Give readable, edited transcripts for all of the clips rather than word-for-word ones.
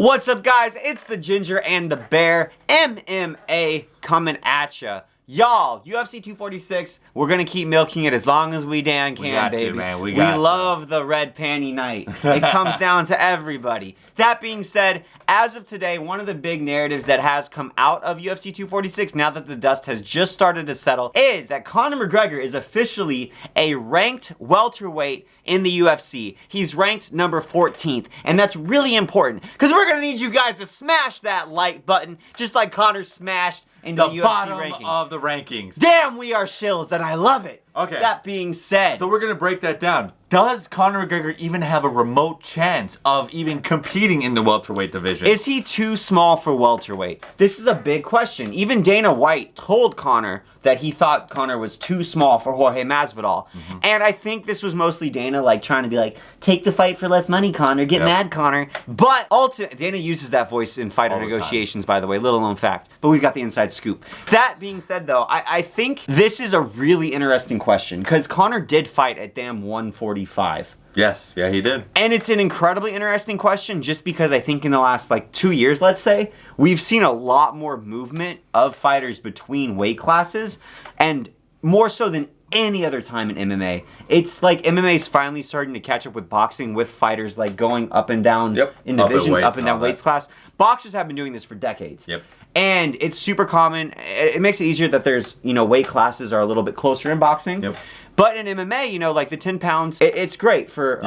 What's up, guys? It's the Ginger and the Bear, MMA, coming at ya. Y'all, UFC 246, we're gonna keep milking it as long as we can, baby. We love the red panty night. It comes down to everybody. That being said, as of today, one of the big narratives that has come out of UFC 246, now that the dust has just started to settle, is that Conor McGregor is officially a ranked welterweight in the UFC. He's ranked number 14, and that's really important, because we're gonna need you guys to smash that like button, just like Conor smashed into the UFC bottom ranking. of the rankings. Damn, we are shills, and I love it. Okay. That being said, So we're going to break that down. Does Conor McGregor even have a remote chance of even competing in the welterweight division? is he too small for welterweight? This is a big question. Even Dana White told Conor that he thought Conor was too small for Jorge Masvidal. And I think this was mostly Dana like trying to be like, take the fight for less money, Conor. Get mad, Conor. But ultimately, Dana uses that voice in fighter negotiations, by the way. Little known fact. But we've got the inside scoop. That being said, though, I think this is a really interesting question, because Conor did fight at damn 145. Yes, yeah, he did. And it's an incredibly interesting question just because I think in the last, 2 years, let's say, we've seen a lot more movement of fighters between weight classes, and more so than any other time in MMA. It's like MMA is finally starting to catch up with boxing, with fighters going up and down in divisions, up and down weights class. Boxers have been doing this for decades. And it's super common. It makes it easier that there's, weight classes are a little bit closer in boxing. But in MMA, the 10 pounds, it's great for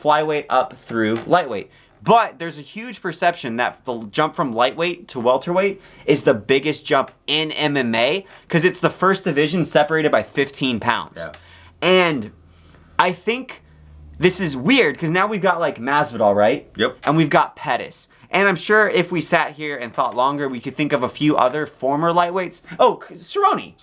flyweight up through lightweight. But there's a huge perception that the jump from lightweight to welterweight is the biggest jump in MMA, because it's the first division separated by 15 pounds. And I think this is weird, because now we've got Masvidal, right? And we've got Pettis. And I'm sure if we sat here and thought longer, we could think of a few other former lightweights. Oh, Cerrone.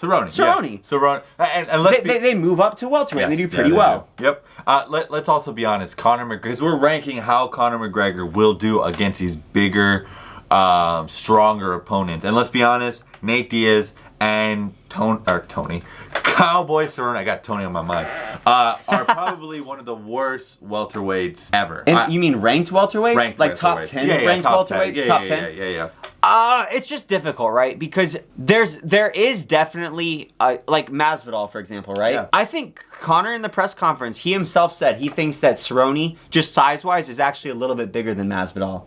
And let's they move up to welterweight, and they do pretty well. Let's also be honest. Conor McGregor, because we're ranking how Conor McGregor will do against these bigger, stronger opponents. And let's be honest, Nate Diaz and Tony, Cowboy Cerrone, I got Tony on my mind, are probably one of the worst welterweights ever. And you mean ranked welterweights? Ranked top 10 ranked welterweights? Top 10? Yeah. It's just difficult, right? Because there is definitely, Masvidal, for example, right? I think Conor in the press conference, he himself said he thinks that Cerrone, just size-wise, is actually a little bit bigger than Masvidal.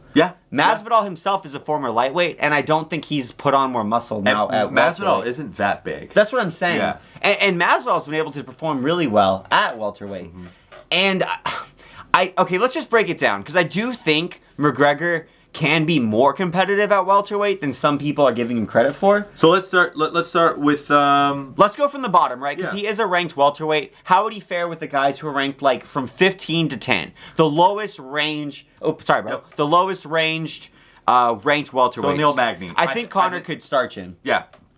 Masvidal himself is a former lightweight, and I don't think he's put on more muscle now at Masvidal isn't that big. That's what I'm saying. And Masvidal's been able to perform really well at welterweight. And okay, let's just break it down, because I do think McGregor can be more competitive at welterweight than some people are giving him credit for. So let's start with let's go from the bottom, right? Because he is a ranked welterweight. How would he fare with the guys who are ranked from 15 to 10? The lowest range. Oh, sorry, bro. The lowest ranged ranked welterweights. So Neil Magny. I think Conor could starch him.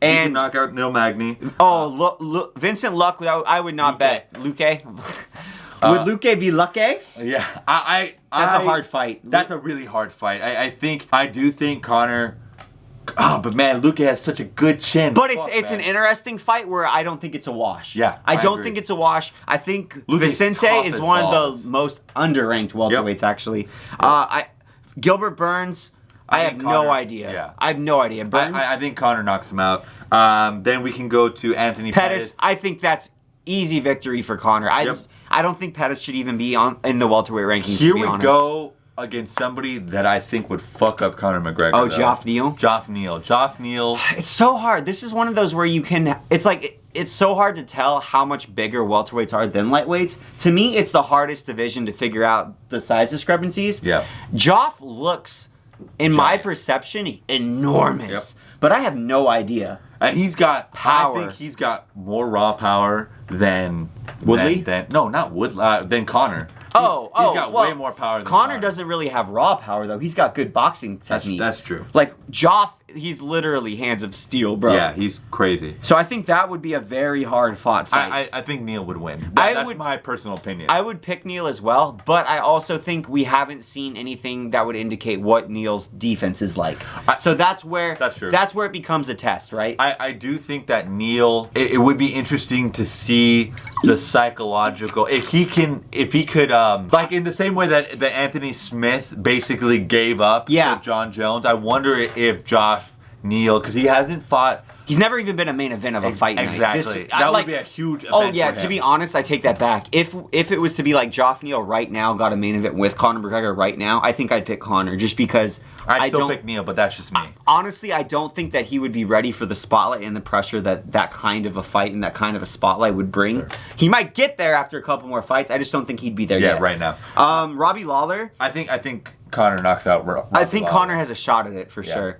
And knock out Neil Magny. Oh, Vincent Luque, I would not bet. Luque? Would Luque be Luque? Yeah. That's a hard fight. That's a really hard fight. I do think Conor... Oh, but man, Luque has such a good chin. But it's an interesting fight where I don't think it's a wash. I don't think it's a wash. I think Vicente is one of the most underranked welterweights, actually. Gilbert Burns... I have no idea. I have no idea. Burns? I think Conor knocks him out. Then we can go to Anthony Pettis. I think that's easy victory for Conor. I don't think Pettis should even be in the welterweight rankings. Here we go against somebody that I think would fuck up Conor McGregor. Oh, Geoff Neal? Geoff Neal. It's so hard. This is one of those where you can... It's so hard to tell how much bigger welterweights are than lightweights. To me, it's the hardest division to figure out the size discrepancies. Geoff looks... in my perception, enormous. But I have no idea. And he's got power. I think he's got more raw power than Woodley. Not Woodley. Than Conor. He's got way more power than Conor doesn't really have raw power, though. He's got good boxing technique. That's true. Geoff, he's literally hands of steel, bro. Yeah, he's crazy. So I think that would be a very hard fought fight. I think Neil would win. That's my personal opinion. I would pick Neil as well, but I also think we haven't seen anything that would indicate what Neil's defense is like. So that's where it becomes a test, right? I do think that Neil, it would be interesting to see the psychological, if he could, like in the same way that Anthony Smith basically gave up to John Jones, I wonder if Josh Neil, because he hasn't fought. He's never even been a main event of a fight night. Exactly. That would be a huge event. Oh yeah, for him. To be honest, I take that back. If it was to be like Joff Neal right now got a main event with Conor McGregor right now, I think I'd pick Conor just because I'd still pick Neil, but that's just me. Honestly, I don't think that he would be ready for the spotlight and the pressure that kind of a fight and that kind of a spotlight would bring. Sure. He might get there after a couple more fights. I just don't think he'd be there yet. Yeah, right now. Robbie Lawler. I think Conor knocks out Robbie I think Lawler. Conor has a shot at it for sure.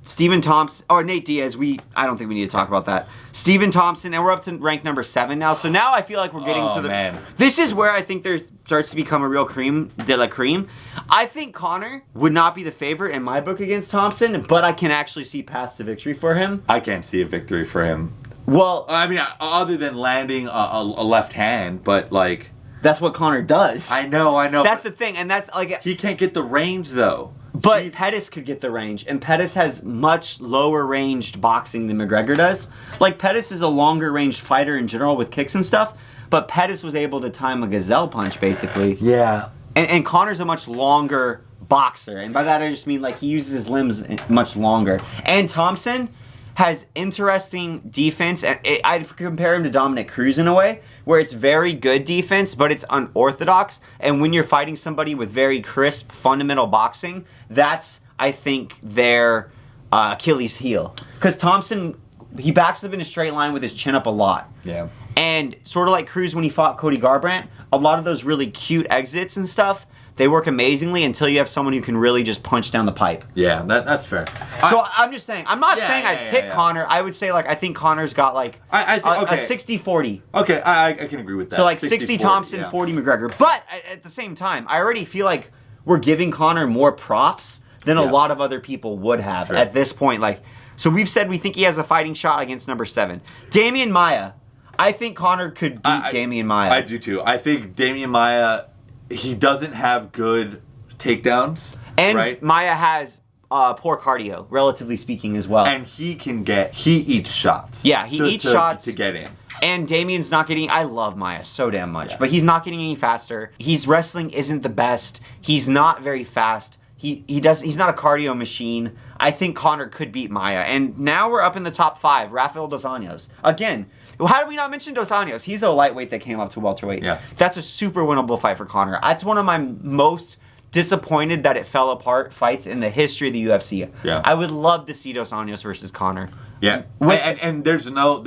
Stephen Thompson or Nate Diaz, I don't think we need to talk about that. Stephen Thompson, and we're up to rank number 7 now. So now I feel like we're getting to the. Man. This is where I think there starts to become a real cream de la cream. I think Conor would not be the favorite in my book against Thompson, but I can actually see past the victory for him. I can't see a victory for him. Well, I mean, other than landing a left hand, but like. That's what Conor does. I know. That's the thing, and that's like. He can't get the range though. But Pettis could get the range, and Pettis has much lower ranged boxing than McGregor does. Like, Pettis is a longer ranged fighter in general with kicks and stuff, but Pettis was able to time a gazelle punch, basically. Yeah. And Conor's a much longer boxer, and by that I just mean, like, he uses his limbs much longer. And Thompson has interesting defense, and I'd compare him to Dominic Cruz in a way, where it's very good defense, but it's unorthodox, and when you're fighting somebody with very crisp, fundamental boxing, that's, I think, their Achilles heel. Because Thompson, he backs up in a straight line with his chin up a lot. Yeah. And sort of like Cruz when he fought Cody Garbrandt, a lot of those really cute exits and stuff, they work amazingly until you have someone who can really just punch down the pipe. Yeah, that's fair. So I'm just saying, I'm not saying I'd pick Conor. I would say, like, I think Conor's got, like, a 60-40. Okay, I can agree with that. So, like, 60 Thompson, 40 McGregor. But at the same time, I already feel like we're giving Conor more props than a lot of other people would have at this point. Like, so we've said we think he has a fighting shot against number 7. Demian Maia. I think Conor could beat Demian Maia. I do, too. I think Demian Maia... He doesn't have good takedowns, and Maia has poor cardio, relatively speaking, as well. And he eats shots. Yeah, he eats shots to get in. And Damian's not getting. I love Maia so damn much, but he's not getting any faster. His wrestling isn't the best. He's not very fast. He's not a cardio machine. I think Conor could beat Maia, and now we're up in the top 5. Rafael Dos Anjos again. How did we not mention Dos Anjos? He's a lightweight that came up to welterweight. Yeah. That's a super winnable fight for Conor. That's one of my most disappointed that it fell apart fights in the history of the UFC. Yeah. I would love to see Dos Anjos versus Conor. Yeah. And there's no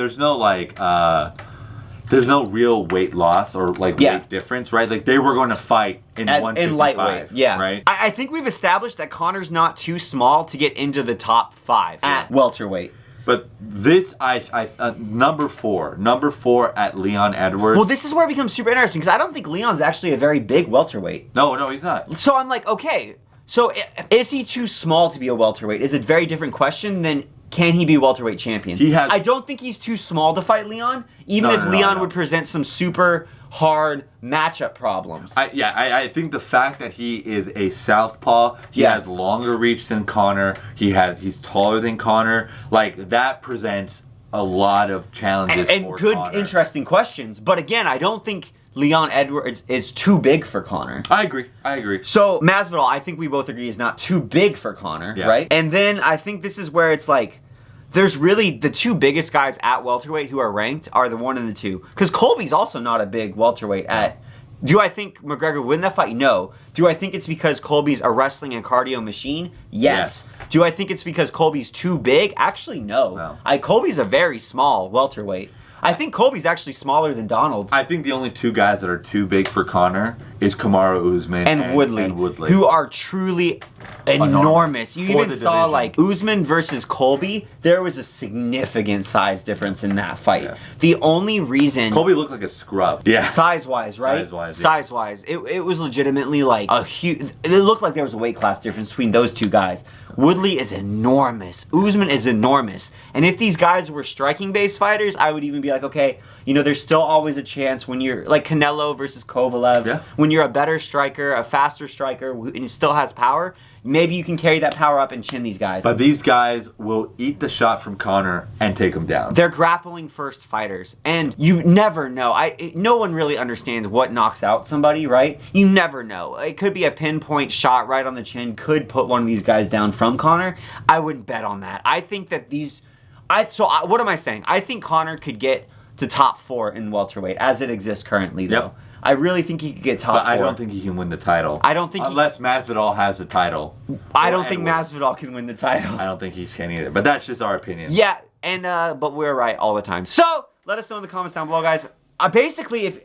real weight loss or like weight difference, right? Like they were going to fight in 155, in lightweight, yeah. Right? I think we've established that Conor's not too small to get into the top 5 at welterweight. But this, number 4 at Leon Edwards. Well, this is where it becomes super interesting because I don't think Leon's actually a very big welterweight. No, he's not. So I'm like, okay, so is he too small to be a welterweight? Is a very different question than can he be welterweight champion? I don't think he's too small to fight Leon, even if Leon would present some super hard matchup problems. I think the fact that he is a southpaw, he has longer reach than Conor, he's taller than Conor, like that presents a lot of challenges and for good, Conor. Interesting questions. But again, I don't think Leon Edwards is too big for Conor. I agree. So Masvidal, I think we both agree, is not too big for Conor, right? And then I think this is where it's like, there's really the 2 biggest guys at welterweight who are ranked are the 1 and the 2. Because Colby's also not a big welterweight at. Do I think McGregor would win that fight? No. Do I think it's because Colby's a wrestling and cardio machine? Yes. Do I think it's because Colby's too big? Actually, no. Colby's a very small welterweight. I think Colby's actually smaller than Donald. I think the only 2 guys that are too big for Conor is Kamaru Usman and Woodley, who are truly enormous. You even saw like Usman versus Colby. There was a significant size difference in that fight. Yeah. The only reason Colby looked like a scrub. Yeah. Size-wise, right? Size-wise. It was legitimately like a huge. It looked like there was a weight class difference between those 2 guys. Woodley is enormous. Usman is enormous. And if these guys were striking-based fighters, I would even be like, okay, you know, there's still always a chance when you're like Canelo versus Kovalev. When you're a better striker, a faster striker, and still has power, maybe you can carry that power up and chin these guys. But these guys will eat the shot from Conor and take him down. They're grappling first fighters, and you never know. No one really understands what knocks out somebody, right? You never know. It could be a pinpoint shot right on the chin, could put one of these guys down from Conor. I wouldn't bet on that. I think that what am I saying? I think Conor could get to top 4 in welterweight as it exists currently, though. I really think he could get top 4. But I don't think he can win the title. I don't think unless Masvidal has a title. I don't think Masvidal can win the title. I don't think he can either. But that's just our opinion. Yeah, and but we're right all the time. So let us know in the comments down below, guys. Basically,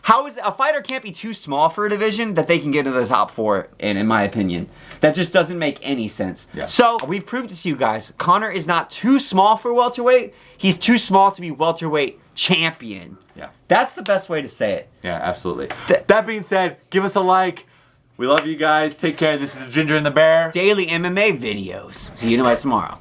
how is a fighter can't be too small for a division that they can get into the top 4 in my opinion. That just doesn't make any sense. Yeah. So we've proved it to you guys. Conor is not too small for welterweight. He's too small to be welterweight champion. Yeah. That's the best way to say it. Yeah, absolutely. That being said, give us a like. We love you guys. Take care. This is the Ginger and the Bear. Daily MMA videos. See you guys tomorrow.